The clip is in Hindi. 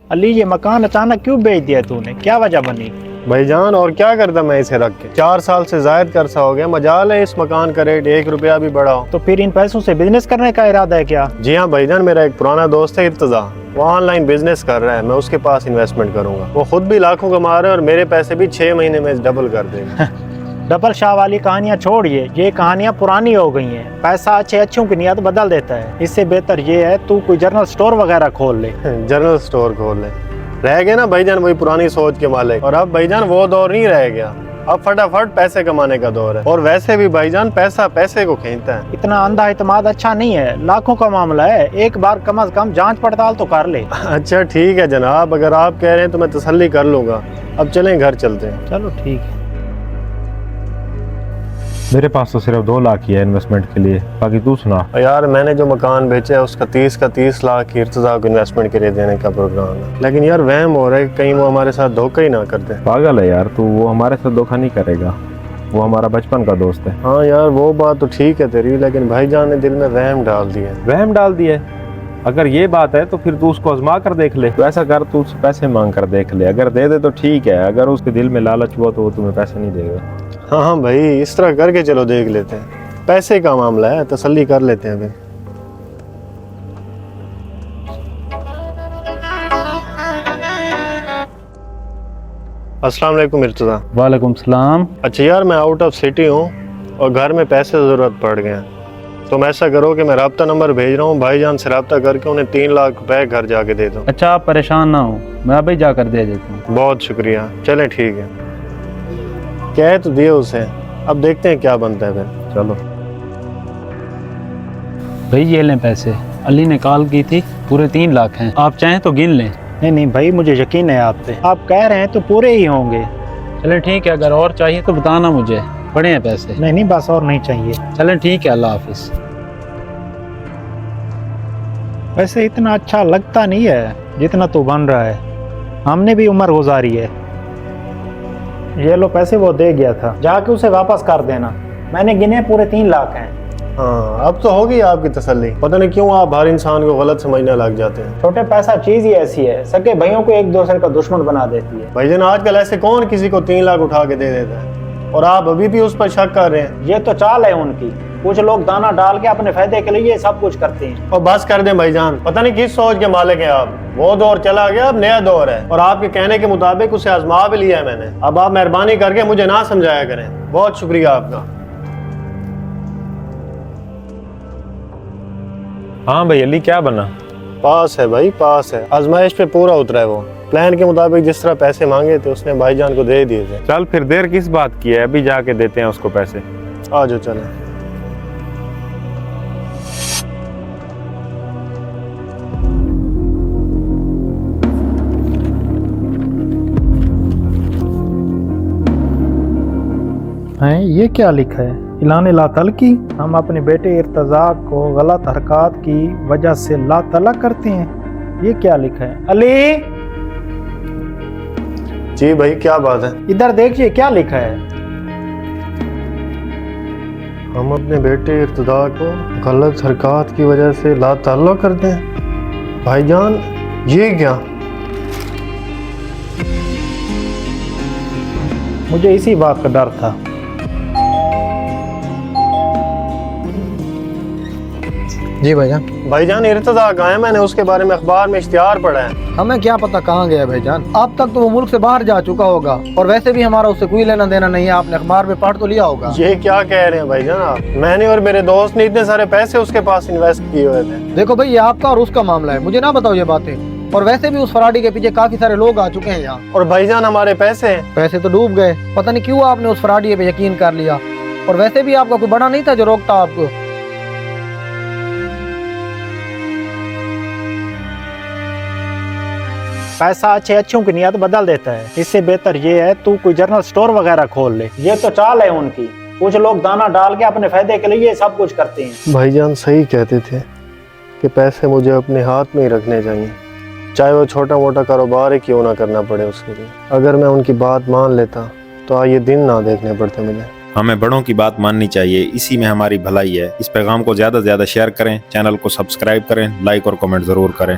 अली ये मकान अचानक क्यों बेच दिया तूने, क्या वजह बनी? भाईजान और क्या करता मैं इसे रख के, 4 साल से जायद कर्जा हो गया। मजाल है इस मकान का रेट 1 रुपया भी बढ़ा हो। तो फिर इन पैसों से बिजनेस करने का इरादा है क्या? जी हाँ भाईजान, मेरा एक पुराना दोस्त है इर्तजा, वो ऑनलाइन बिजनेस कर रहा है। मैं उसके पास इन्वेस्टमेंट करूंगा। वो खुद भी लाखों कमा रहा है और मेरे पैसे भी 6 महीने में डबल कर देगा। डबल शाह वाली कहानियां छोड़िए, ये कहानियां पुरानी हो गई हैं। पैसा अच्छों की नियत बदल देता है। इससे बेहतर ये है तू कोई जनरल स्टोर वगैरह खोल ले। जनरल स्टोर खोल ले। रह गए ना भाईजान वही पुरानी सोच के मालिक। और अब भाईजान वो दौर नहीं रह गया, अब फटाफट पैसे कमाने का दौर है। और वैसे भी भाईजान पैसा पैसे को खींचता है। इतना अंधा इत्मीनान अच्छा नहीं है, लाखों का मामला है। एक बार कम से कम जांच पड़ताल तो कर ले। अच्छा ठीक है जनाब, अगर आप कह रहे हैं तो मैं तसल्ली कर लूंगा। अब चलें घर चलते हैं। चलो ठीक है। मेरे पास तो सिर्फ 2 लाख ही है इन्वेस्टमेंट के लिए, बाकी तू सुना। यार मैंने जो मकान बेचा है उसका 30 का 30 लाख इर्तज़ा को इन्वेस्टमेंट के लिए देने का प्रोग्राम है। लेकिन यार वहम हो रहा है कहीं वो हमारे साथ धोखा ही ना कर दे। पागल है यार तू, वो हमारे साथ धोखा नहीं करेगा, वो हमारा बचपन का दोस्त है। हाँ यार वो बात तो ठीक है तेरी, लेकिन भाईजान ने दिल में वहम डाल दिया है। वहम डाल दिया है? अगर ये बात है तो फिर तू उसको आजमा कर देख ले। तो ऐसा कर, तू उससे पैसे मांग कर देख ले, अगर दे दे तो ठीक है, अगर उसके दिल में लालच हुआ तो वो तुम्हें पैसे नहीं देगा। हाँ हाँ भाई, इस तरह करके चलो देख लेते हैं। पैसे का मामला है, तसल्ली कर लेते हैं अभी। अस्सलाम वालेकुम इर्तज़ा। वालेकुम सलाम। अच्छा यार मैं आउट ऑफ सिटी हूँ और घर में पैसे ज़रूरत पड़ गए हैं। तुम ऐसा करो कि मैं राब्ता नंबर भेज रहा हूँ, भाईजान से राब्ता करके उन्हें 3 लाख रुपए घर जाके दे दो। अच्छा आप परेशान ना हो, मैं अभी जाकर दे देता हूँ। बहुत शुक्रिया। चलें ठीक है, कह तो दिए उसे, अब देखते हैं क्या बनता है फिर। चलो भाई ये लें पैसे, अली ने कॉल की थी, पूरे 3 लाख हैं, आप चाहें तो गिन लें। नहीं नहीं भाई, मुझे यकीन है आप पे, आप कह रहे हैं तो पूरे ही होंगे। चलें ठीक है, अगर और चाहिए तो बताना मुझे, पड़े हैं पैसे। नहीं नहीं बस और नहीं चाहिए। चलें ठीक है, अल्लाह हाफिज। वैसे इतना अच्छा लगता नहीं है जितना तू बन रहा है, हमने भी उम्र गुजारी है। ये लो पैसे वो दे गया था, जाके उसे वापस कर देना। मैंने गिने पूरे 3 लाख हैं। हाँ अब तो होगी आपकी तसल्ली। पता नहीं क्यों आप हर इंसान को गलत समझने लग जाते हैं। छोटे पैसा चीज ही ऐसी है, सके भाइयों को एक दूसरे का दुश्मन बना देती है। भाईजान आजकल ऐसे कौन किसी को 3 लाख उठा के दे देता है, और आप अभी भी उस पर शक कर रहे हैं। ये तो चाल है उनकी, कुछ लोग दाना डाल के अपने फायदे के लिए ये सब कुछ करते हैं। और बस कर दें भाईजान, पता नहीं किस सोच के मालिक हैं आप। वो दौर चला गया, अब नया दौर है, और आपके कहने के मुताबिक उसे आजमा भी लिया है मैंने। अब आप मेहरबानी करके मुझे ना समझाया करें। बहुत शुक्रिया आपका। हाँ भाई अली, क्या बना? पास है भाई, पास है, आजमाइश पे पूरा उतरा है वो। प्लान के मुताबिक जिस तरह पैसे मांगे थे उसने भाईजान को दे दिए थे। चल फिर देर किस बात की है, अभी जाके देते हैं उसको पैसे। आ जाओ चलें। हैं ये क्या लिखा है? इलान ला तल की, हम अपने बेटे इर्तजा को गलत हरकत की वजह से ला तला करते हैं। ये क्या लिखा है? अली जी भाई क्या बात है? इधर देखिए क्या लिखा है। हम अपने बेटे इर्तदा को गलत हरकत की वजह से ला ताल्ला करते हैं। भाईजान ये क्या? मुझे इसी बात का डर था। जी भाईजान। भाईजान इर्तदा कहाँ है? मैंने उसके बारे में अखबार में इश्तिहार पढ़ा है। हमें क्या पता कहाँ गया भाईजान, अब तक तो वो मुल्क से बाहर जा चुका होगा, और वैसे भी हमारा उससे कोई लेना देना नहीं है। आपने अखबार में पढ़ तो लिया होगा। ये क्या कह रहे हैं भाईजान आप? मैंने और मेरे दोस्त ने इतने सारे पैसे उसके पास इन्वेस्ट किए हुए थे। देखो भाई, ये आपका और उसका मामला है, मुझे ना बताओ ये बातें। और वैसे भी उस फराडी के पीछे काफी सारे लोग आ चुके हैं यहाँ। और भाईजान हमारे पैसे तो डूब गए, पता नहीं क्यों आपने उस फराडी पे यकीन कर लिया। और वैसे भी आपका कोई बड़ा नहीं था जो रोकता आपको। पैसा अच्छों की नियत बदल देता है। इससे बेहतर ये है तू कोई जनरल स्टोर वगैरह खोल ले। ये तो चाल है उनकी, कुछ लोग दाना डाल के अपने फायदे के लिए ये सब कुछ करते हैं। भाईजान सही कहते थे कि पैसे मुझे अपने हाथ में ही रखने चाहिए, चाहे वो छोटा मोटा कारोबार ही क्यों ना करना पड़े उसके लिए। अगर मैं उनकी बात मान लेता तो आज ये दिन ना देखने पड़ते मुझे। हमें बड़ों की बात माननी चाहिए, इसी में हमारी भलाई है। इस पैगाम को ज़्यादा से ज़्यादा शेयर करें, चैनल को सब्सक्राइब करें, लाइक और कमेंट ज़रूर करें।